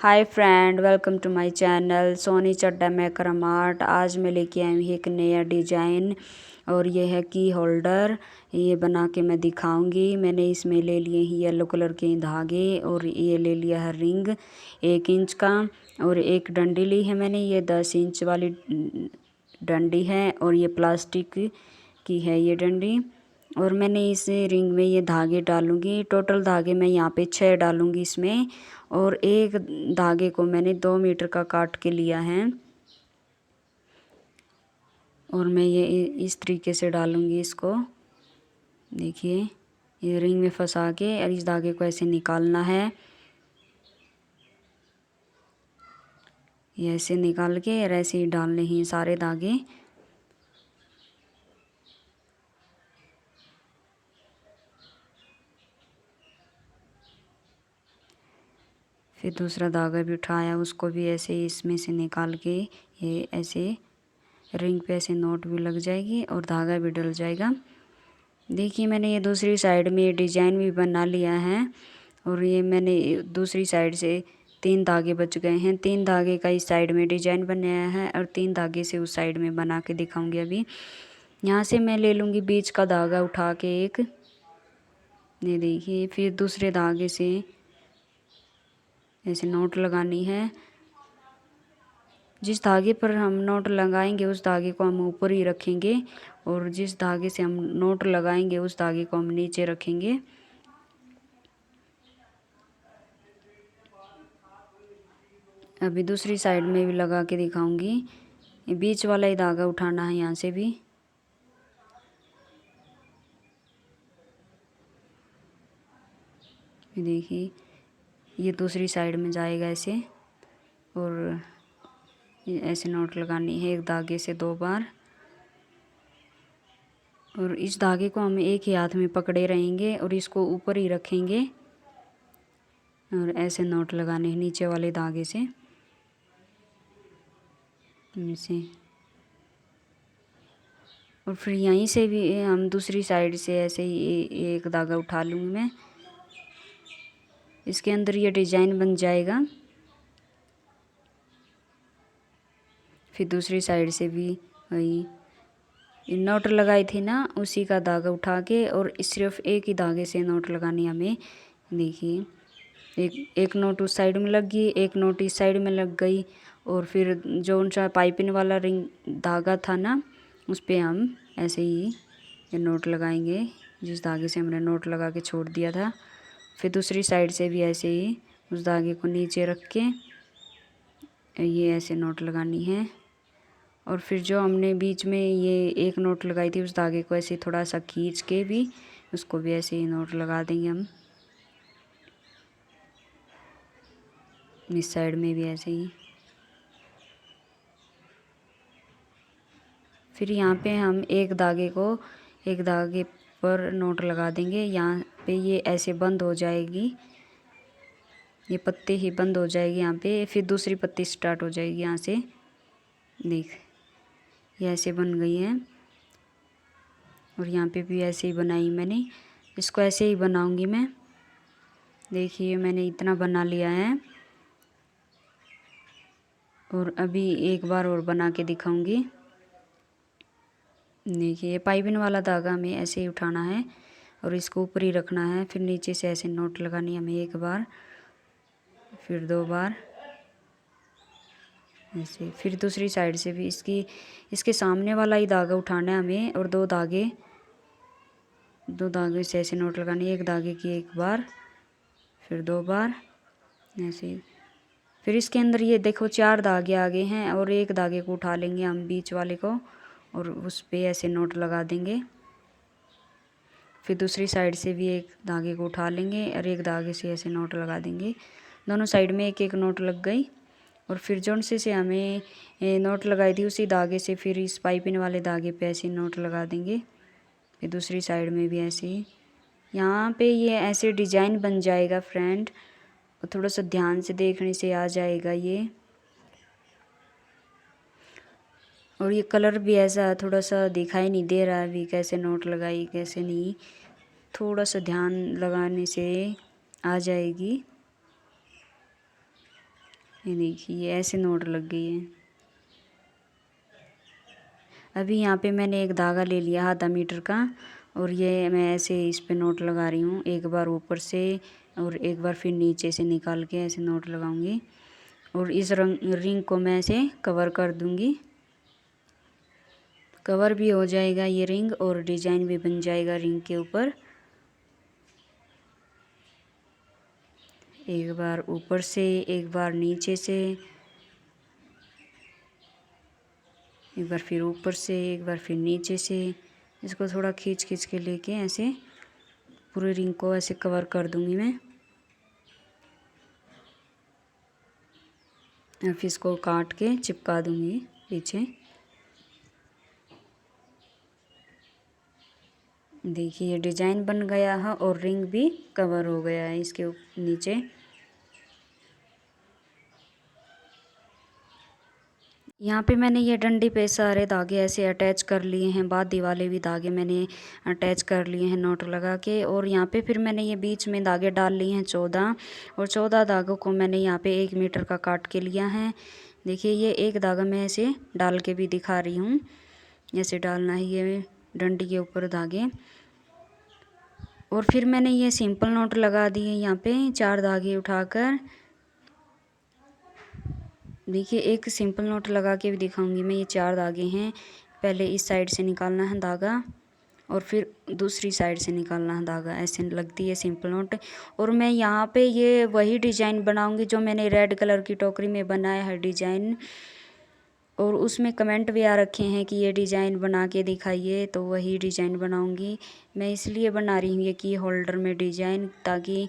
Hi friend, welcome to my channel Soni Chadha मेकरम art. आज मैं लेके आई हूँ एक नया डिजाइन और ये है की होल्डर। ये बना के मैं दिखाऊंगी। मैंने इसमें ले लिए ही येलो कलर के धागे और ये ले लिया है रिंग 1 इंच का और एक डंडी ली है मैंने। ये 10 इंच वाली डंडी है और ये प्लास्टिक की है ये डंडी। और मैंने इस रिंग में ये धागे डालूंगी। टोटल धागे मैं यहाँ पे 6 डालूंगी इसमें। और एक धागे को मैंने 2 मीटर का काट के लिया है और मैं ये इस तरीके से डालूंगी इसको। देखिए, ये रिंग में फंसा के और इस धागे को ऐसे निकालना है। ये ऐसे निकाल के और ऐसे ही डालने ही सारे धागे। फिर दूसरा धागा भी उठाया, उसको भी ऐसे ही इसमें से निकाल के ये ऐसे रिंग पे ऐसे नोट भी लग जाएगी और धागा भी डल जाएगा। देखिए, मैंने ये दूसरी साइड में ये डिजाइन भी बना लिया है और ये मैंने दूसरी साइड से 3 धागे बच गए हैं। 3 धागे का इस साइड में डिजाइन बनाया है और 3 धागे से उस साइड में बना के दिखाऊंगी अभी। यहाँ से मैं ले लूँगी बीच का धागा उठा के एक, ये देखिए। फिर दूसरे धागे से ऐसे नोट लगानी है। जिस धागे पर हम नोट लगाएंगे उस धागे को हम ऊपर ही रखेंगे और जिस धागे से हम नोट लगाएंगे उस धागे को हम नीचे रखेंगे। अभी दूसरी साइड में भी लगा के दिखाऊंगी। ये बीच वाला ही धागा उठाना है यहाँ से भी। देखिए, ये दूसरी साइड में जाएगा ऐसे और ऐसे नोट लगानी है एक धागे से 2 बार। और इस धागे को हम एक ही हाथ में पकड़े रहेंगे और इसको ऊपर ही रखेंगे और ऐसे नोट लगाने हैं नीचे वाले धागे से ऐसे। और फिर यहीं से भी हम दूसरी साइड से ऐसे ही एक धागा उठा लूँगी मैं। इसके अंदर ये डिजाइन बन जाएगा। फिर दूसरी साइड से भी वही नोट लगाई थी ना, उसी का धागा उठा के और सिर्फ एक ही धागे से नोट लगानी हमें। देखिए, एक नोट उस साइड में लग गई, एक नोट इस साइड में लग गई। और फिर जो उनका पाइपिंग वाला रिंग धागा था ना, उस पर हम ऐसे ही ये नोट लगाएंगे जिस धागे से हमने नोट लगा के छोड़ दिया था। फिर दूसरी साइड से भी ऐसे ही उस धागे को नीचे रख के ये ऐसे नोट लगानी है। और फिर जो हमने बीच में ये एक नोट लगाई थी उस धागे को ऐसे थोड़ा सा खींच के भी उसको भी ऐसे ही नोट लगा देंगे हम। इस साइड में भी ऐसे ही। फिर यहाँ पे हम एक धागे पर नोट लगा देंगे। यहाँ पे ये ऐसे बंद हो जाएगी, ये पत्ती ही बंद हो जाएगी यहाँ पे। फिर दूसरी पत्ती स्टार्ट हो जाएगी यहाँ से। देख, ये ऐसे बन गई है और यहाँ पे भी ऐसे ही बनाई मैंने। इसको ऐसे ही बनाऊंगी मैं। देखिए, मैंने इतना बना लिया है और अभी एक बार और बना के दिखाऊंगी। देखिए, ये पाइपिंग वाला धागा हमें ऐसे ही उठाना है और इसको ऊपर ही रखना है। फिर नीचे से ऐसे नोट लगानी है हमें एक बार, फिर 2 बार ऐसे। फिर दूसरी साइड से भी इसके सामने वाला ही धागा उठाना है हमें और 2 धागे से ऐसे नोट लगानी है। एक धागे की एक बार, फिर 2 बार ऐसे। फिर इसके अंदर ये देखो 4 धागे आगे हैं और एक धागे को उठा लेंगे हम बीच वाले को और उस पे ऐसे नोट लगा देंगे। फिर दूसरी साइड से भी एक धागे को उठा लेंगे और एक धागे से ऐसे नोट लगा देंगे। दोनों साइड में एक एक नोट लग गई। और फिर जोन से हमें नोट लगाई थी उसी धागे से फिर इस पाइपिंग वाले धागे पे ऐसे नोट लगा देंगे। फिर दूसरी साइड में भी ऐसे ही। यहाँ पे ये ऐसे डिजाइन बन जाएगा फ्रेंड, और थोड़ा सा ध्यान से देखने से आ जाएगा ये। और ये कलर भी ऐसा थोड़ा सा दिखाई नहीं दे रहा है अभी कैसे नोट लगाई कैसे नहीं। थोड़ा सा ध्यान लगाने से आ जाएगी। ये देखिए ऐसे नोट लग गई है। अभी यहाँ पे मैंने एक धागा ले लिया आधा मीटर का और ये मैं ऐसे इस पे नोट लगा रही हूँ। एक बार ऊपर से और एक बार फिर नीचे से निकाल के ऐसे नोट लगाऊंगी और इस रिंग को मैं ऐसे कवर कर दूंगी। कवर भी हो जाएगा ये रिंग और डिजाइन भी बन जाएगा रिंग के ऊपर। एक बार ऊपर से, एक बार नीचे से, एक बार फिर ऊपर से, एक बार फिर नीचे से। इसको थोड़ा खींच खींच के लेके ऐसे पूरे रिंग को ऐसे कवर कर दूंगी मैं। अब इसको काट के चिपका दूंगी पीछे। देखिए ये डिजाइन बन गया है और रिंग भी कवर हो गया है इसके नीचे। यहाँ पे मैंने ये डंडी पे सारे धागे ऐसे अटैच कर लिए हैं। बादी वाले भी धागे मैंने अटैच कर लिए हैं नोट लगा के। और यहाँ पे फिर मैंने ये बीच में धागे डाल लिए हैं 14 और 14 धागों को मैंने यहाँ पे 1 मीटर का काट के लिया है। देखिए ये एक धागा मैं ऐसे डाल के भी दिखा रही हूँ। ऐसे डालना है ये डंडी के ऊपर धागे। और फिर मैंने ये सिंपल नोट लगा दिए यहाँ पे 4 धागे उठाकर। देखिए एक सिंपल नोट लगा के भी दिखाऊंगी मैं। ये 4 धागे हैं। पहले इस साइड से निकालना है धागा और फिर दूसरी साइड से निकालना है धागा। ऐसे लगती है सिंपल नोट। और मैं यहाँ पे ये वही डिजाइन बनाऊंगी जो मैंने रेड कलर की टोकरी में बनाया है डिजाइन। और उसमें कमेंट भी आ रखे हैं कि ये डिज़ाइन बना के दिखाइए, तो वही डिज़ाइन बनाऊंगी मैं। इसलिए बना रही हूँ ये की होल्डर में डिज़ाइन, ताकि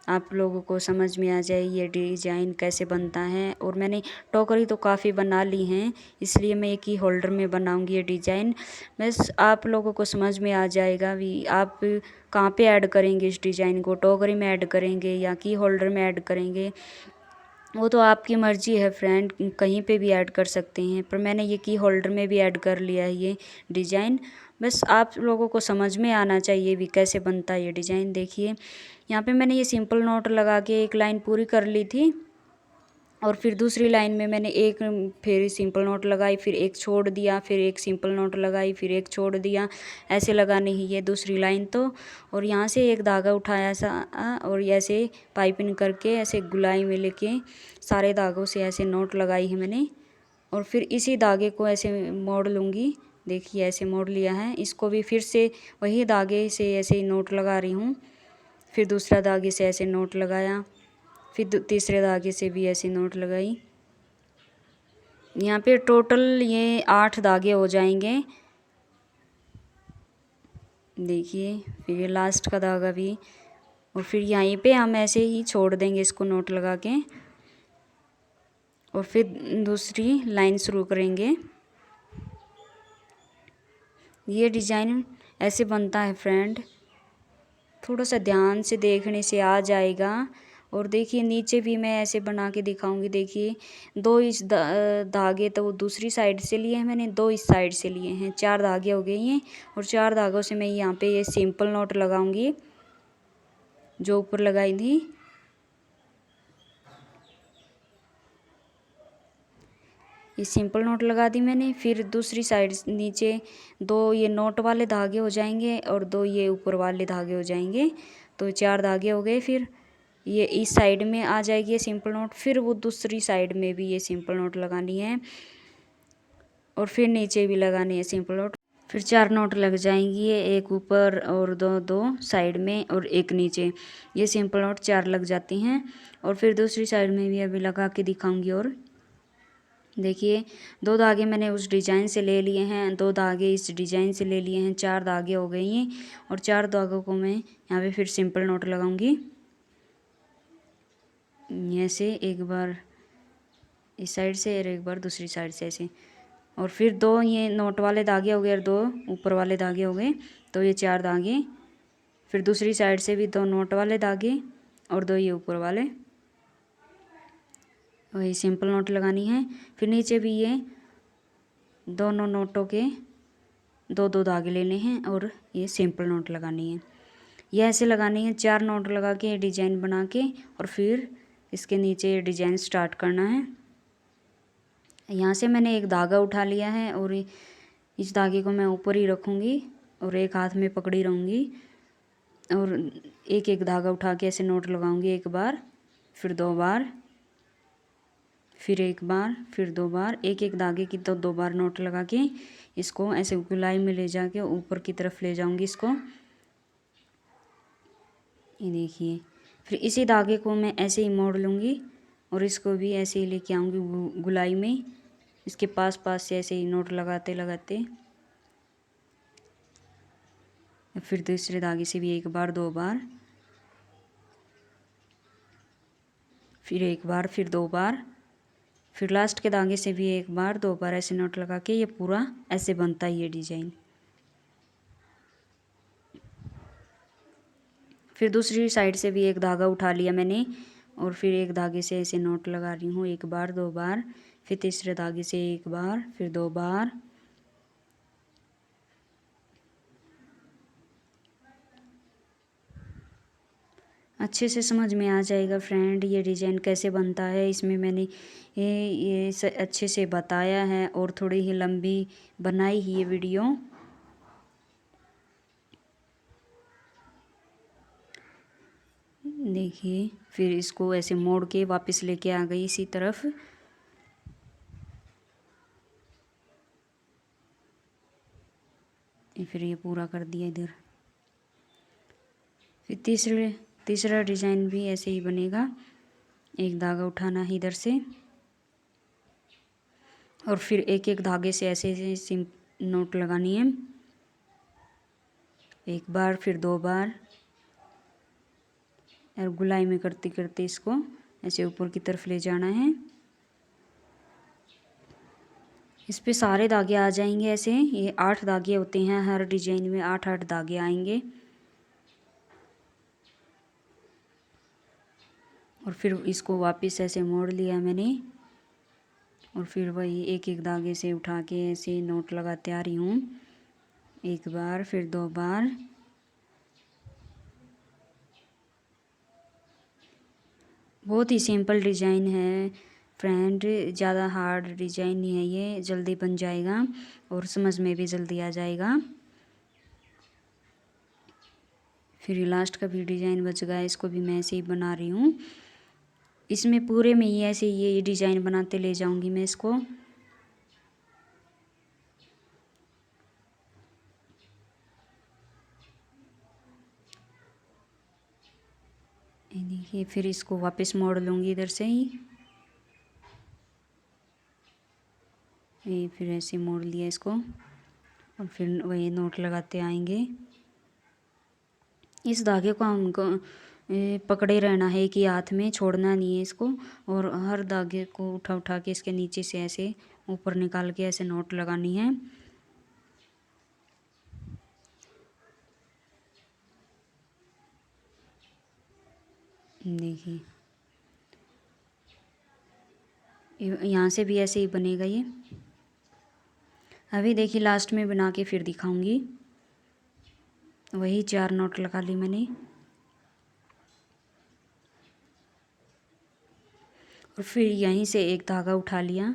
आप लोगों को समझ में आ जाए ये डिज़ाइन कैसे बनता है। और मैंने टोकरी तो काफ़ी बना ली हैं, इसलिए मैं एक ही होल्डर में बनाऊंगी ये डिज़ाइन। बस आप लोगों को समझ में आ जाएगा भी आप कहाँ पे ऐड करेंगे इस डिज़ाइन को, टोकरी में ऐड करेंगे या की होल्डर में ऐड करेंगे, वो तो आपकी मर्ज़ी है फ्रेंड, कहीं पे भी ऐड कर सकते हैं। पर मैंने ये की होल्डर में भी ऐड कर लिया है ये डिज़ाइन। बस आप लोगों को समझ में आना चाहिए भी कैसे बनता है ये डिज़ाइन। देखिए यहाँ पे मैंने ये सिंपल नोट लगा के एक लाइन पूरी कर ली थी और फिर दूसरी लाइन में मैंने एक फिर सिंपल नोट लगाई, फिर एक छोड़ दिया, फिर एक सिंपल नोट लगाई, फिर एक छोड़ दिया। ऐसे लगानी ही है दूसरी लाइन तो। और यहाँ से एक धागा उठाया सा और ऐसे पाइपिंग करके ऐसे गुलाई में लेके सारे धागों से ऐसे नोट लगाई है मैंने। और फिर इसी धागे को ऐसे मोड़ लूँगी। देखिए ऐसे मोड़ लिया है। इसको भी फिर से वही धागे से ऐसे नोट लगा रही हूँ। फिर दूसरा धागे से ऐसे नोट लगाया, फिर तीसरे धागे से भी ऐसे नोट लगाई। यहाँ पे टोटल ये 8 धागे हो जाएंगे। देखिए फिर ये लास्ट का धागा भी। और फिर यहीं पे हम ऐसे ही छोड़ देंगे इसको नोट लगा के और फिर दूसरी लाइन शुरू करेंगे। ये डिज़ाइन ऐसे बनता है फ्रेंड, थोड़ा सा ध्यान से देखने से आ जाएगा। और देखिए नीचे भी मैं ऐसे बना के दिखाऊंगी। देखिए 2 इस धागे तो दूसरी साइड से लिए हैं मैंने, 2 इस साइड से लिए हैं। 4 धागे हो गए हैं और 4 धागों से मैं यहाँ पे ये सिंपल नोट लगाऊंगी जो ऊपर लगाई थी। ये सिंपल नोट लगा दी मैंने। फिर दूसरी साइड नीचे 2 ये नोट वाले धागे हो जाएंगे और 2 ये ऊपर वाले धागे हो जाएंगे, तो 4 धागे हो गए। फिर ये इस साइड में आ जाएगी ये सिंपल नोट, फिर वो दूसरी साइड में भी ये सिंपल नोट लगानी है और फिर नीचे भी लगानी है सिंपल नोट। फिर 4 नोट लग जाएंगी, एक ऊपर और दो साइड में और एक नीचे। ये सिंपल नोट 4 लग जाती हैं। और फिर दूसरी साइड में भी अभी लगा के दिखाऊंगी। और देखिए 2 धागे मैंने उस डिज़ाइन से ले लिए हैं, 2 धागे इस डिज़ाइन से ले लिए हैं, 4 धागे हो गए हैं। और 4 धागों को मैं यहाँ पे फिर सिंपल नोट लगाऊंगी। ऐसे एक बार इस साइड से और एक बार दूसरी साइड से ऐसे। और फिर 2 ये नोट वाले धागे हो गए और 2 ऊपर वाले धागे हो गए, तो ये 4 धागे। फिर दूसरी साइड से भी 2 नोट वाले धागे और 2 ये ऊपर वाले, वही सिंपल नोट लगानी है। फिर नीचे भी ये दोनों नोटों के 2 धागे लेने हैं और ये सिंपल नोट लगानी है। ये ऐसे लगानी है 4 नोट लगा के डिजाइन बना के। और फिर इसके नीचे ये डिजाइन स्टार्ट करना है। यहाँ से मैंने एक धागा उठा लिया है और इस धागे को मैं ऊपर ही रखूँगी और एक हाथ में पकड़ी रहूँगी और एक एक धागा उठा के ऐसे नोट लगाऊंगी। एक बार, फिर 2 बार, फिर एक बार, फिर 2 बार, एक एक धागे की तो 2 बार नोट लगा के इसको ऐसे गोलाई में ले जाके ऊपर की तरफ ले जाऊंगी इसको। ये देखिए, फिर इसी धागे को मैं ऐसे ही मोड़ लूँगी और इसको भी ऐसे ही लेके आऊँगी गोलाई में, इसके पास पास से ऐसे ही नोट लगाते लगाते। फिर दूसरे धागे से भी एक बार, 2 बार, फिर एक बार, फिर 2 बार, फिर लास्ट के धागे से भी एक बार, 2 बार ऐसे नोट लगा के ये पूरा ऐसे बनता है ये डिजाइन। फिर दूसरी साइड से भी एक धागा उठा लिया मैंने और फिर एक धागे से ऐसे नोट लगा रही हूँ। एक बार, 2 बार, फिर तीसरे धागे से एक बार, फिर 2 बार, अच्छे से समझ में आ जाएगा फ्रेंड ये डिजाइन कैसे बनता है। इसमें मैंने ये अच्छे से बताया है और थोड़ी ही लंबी बनाई ही ये वीडियो। देखिए, फिर इसको ऐसे मोड़ के वापस लेके आ गई इसी तरफ। फिर ये पूरा कर दिया इधर। फिर तीसरा डिजाइन भी ऐसे ही बनेगा। एक धागा उठाना है इधर से और फिर एक एक धागे से ऐसे ऐसे नोट लगानी है। एक बार, फिर 2 बार और गुलाई में करते करते इसको ऐसे ऊपर की तरफ ले जाना है। इस पे सारे धागे आ जाएंगे ऐसे। ये 8 धागे होते हैं, हर डिजाइन में 8-8 धागे आएंगे। और फिर इसको वापस ऐसे मोड़ लिया मैंने और फिर वही एक एक धागे से उठा के ऐसे नोट लगाते आ रही हूँ। एक बार, फिर 2 बार, बहुत ही सिंपल डिजाइन है फ्रेंड, ज़्यादा हार्ड डिजाइन नहीं है ये, जल्दी बन जाएगा और समझ में भी जल्दी आ जाएगा। फिर लास्ट का भी डिजाइन बच गया, इसको भी मैं ऐसे ही बना रही हूँ। इसमें पूरे में ही ऐसे ये डिजाइन बनाते ले जाऊंगी मैं इसको। ये देखिए, फिर इसको वापस मोड़ लूँगी इधर से ही। ये फिर ऐसे मोड़ लिया इसको और फिर वही नोट लगाते आएंगे। इस धागे को हमको पकड़े रहना है एक ही हाथ में, छोड़ना नहीं है इसको। और हर धागे को उठा उठा के इसके नीचे से ऐसे ऊपर निकाल के ऐसे नोट लगानी है। देखिए, यहाँ से भी ऐसे ही बनेगा ये। अभी देखिए लास्ट में बना के फिर दिखाऊंगी। वही 4 नोट लगा ली मैंने और फिर यहीं से एक धागा उठा लिया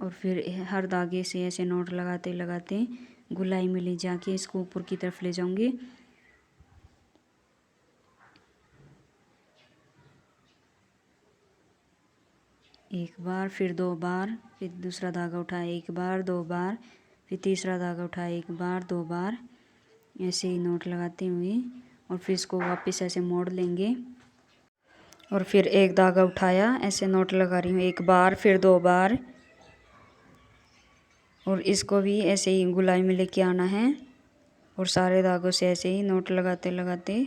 और फिर हर धागे से ऐसे नोट लगाते लगाते गोलाई में ले जाके इसको ऊपर की तरफ ले जाऊंगी। एक बार, फिर 2 बार, फिर दूसरा धागा उठाया, एक बार, 2 बार, फिर तीसरा धागा उठाया, एक बार, 2 बार, ऐसे ही नोट लगाते हुए और फिर इसको वापस ऐसे मोड़ लेंगे। और फिर एक धागा उठाया, ऐसे नोट लगा रही हूँ, एक बार, फिर 2 बार और इसको भी ऐसे ही गोलाई में लेके आना है और सारे धागों से ऐसे ही नोट लगाते लगाते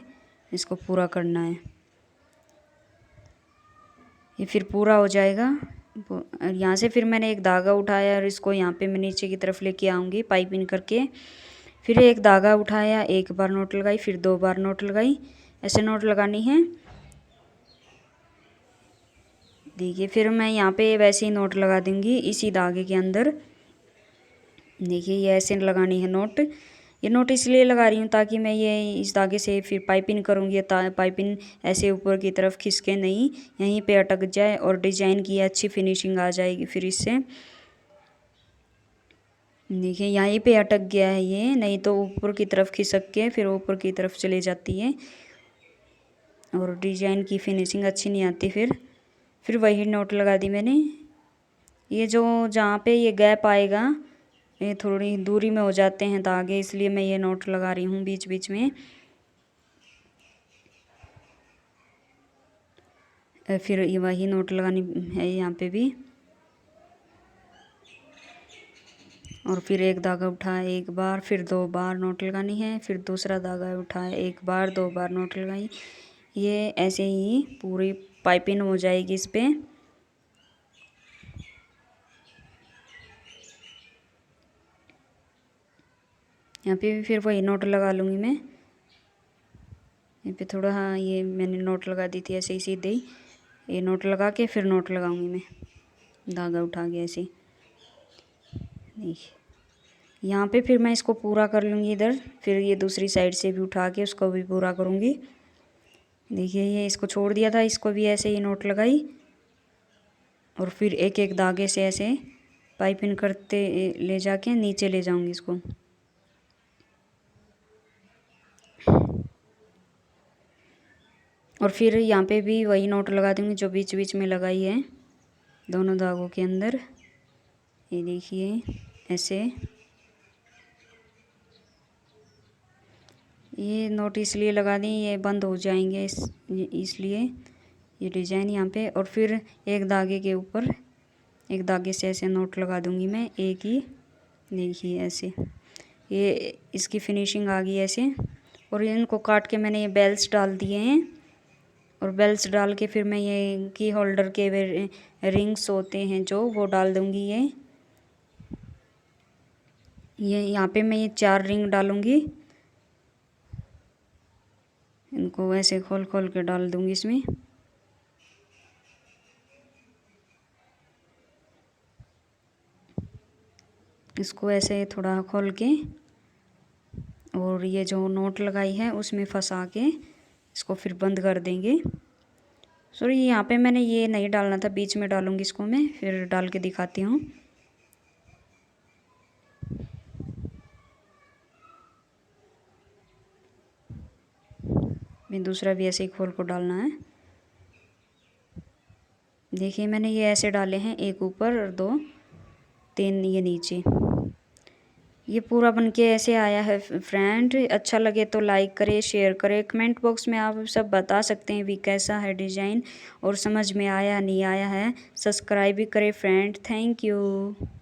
इसको पूरा करना है। ये फिर पूरा हो जाएगा। और यहाँ से फिर मैंने एक धागा उठाया और इसको यहाँ पे मैं नीचे की तरफ लेके आऊँगी पाइपिंग करके। फिर एक धागा उठाया, एक बार नोट लगाई, फिर 2 बार नोट लगाई, ऐसे नोट लगानी है। देखिए, फिर मैं यहाँ पे वैसे ही नोट लगा दूँगी इसी धागे के अंदर। देखिए, ये ऐसे लगानी है नोट। ये नोट इसलिए लगा रही हूँ ताकि मैं ये इस धागे से फिर पाइपिंग करूँगी, पाइपिंग ऐसे ऊपर की तरफ खिसके नहीं, यहीं पे अटक जाए और डिजाइन की अच्छी फिनिशिंग आ जाएगी। फिर इससे देखिए यहीं पे अटक गया है ये, नहीं तो ऊपर की तरफ खिसक के फिर ऊपर की तरफ चली जाती है और डिजाइन की फिनिशिंग अच्छी नहीं आती। फिर वही नोट लगा दी मैंने। ये जो जहाँ पे ये गैप आएगा ये थोड़ी दूरी में हो जाते हैं धागे, इसलिए मैं ये नोट लगा रही हूँ बीच बीच में। फिर ये वही नोट लगानी है यहाँ पे भी। और फिर एक धागा उठाया एक बार, फिर 2 बार नोट लगानी है, फिर दूसरा धागा उठाया एक बार, 2 बार नोट लगाई। ये ऐसे ही पूरी पाइपिंग हो जाएगी इस पे। यहाँ पे भी फिर वही नोट लगा लूँगी मैं। यहाँ पे थोड़ा हाँ ये मैंने नोट लगा दी थी ऐसे ही सीधे ही, ये नोट लगा के फिर नोट लगाऊंगी मैं धागा उठा के ऐसे। देखिए यहाँ पे फिर मैं इसको पूरा कर लूँगी इधर, फिर ये दूसरी साइड से भी उठा के उसको भी पूरा करूँगी। देखिए ये इसको छोड़ दिया था, इसको भी ऐसे ही नोट लगाई और फिर एक एक धागे से ऐसे पाइपिंग करते ले जाके नीचे ले जाऊँगी इसको। और फिर यहाँ पे भी वही नोट लगा दूँगी जो बीच बीच में लगाई है दोनों धागों के अंदर। ये देखिए ऐसे। ये नोट इसलिए लगा दी, ये बंद हो जाएंगे इसलिए ये डिजाइन यहाँ पे। और फिर एक धागे के ऊपर एक धागे से ऐसे नोट लगा दूँगी मैं एक ही। देखिए ऐसे ये इसकी फिनिशिंग आ गई ऐसे। और इनको काट के मैंने ये बेल्स डाल दिए हैं और बेल्स डाल के फिर मैं ये की होल्डर के रिंग्स होते हैं जो वो डाल दूँगी। ये यहाँ पे मैं ये 4 रिंग डालूँगी, इनको ऐसे खोल खोल के डाल दूँगी इसमें। इसको ऐसे थोड़ा खोल के और ये जो नोट लगाई है उसमें फंसा के इसको फिर बंद कर देंगे। सॉरी यहाँ पे मैंने ये नहीं डालना था, बीच में डालूँगी इसको मैं, फिर डाल के दिखाती हूँ। मैं दूसरा भी ऐसे ही खोल को डालना है। देखिए मैंने ये ऐसे डाले हैं, एक ऊपर और 2 3 ये नीचे। ये पूरा बनके ऐसे आया है फ्रेंड। अच्छा लगे तो लाइक करें, शेयर करें, कमेंट बॉक्स में आप सब बता सकते हैं भी कैसा है डिज़ाइन और समझ में आया नहीं आया है। सब्सक्राइब भी करें फ्रेंड। Thank you.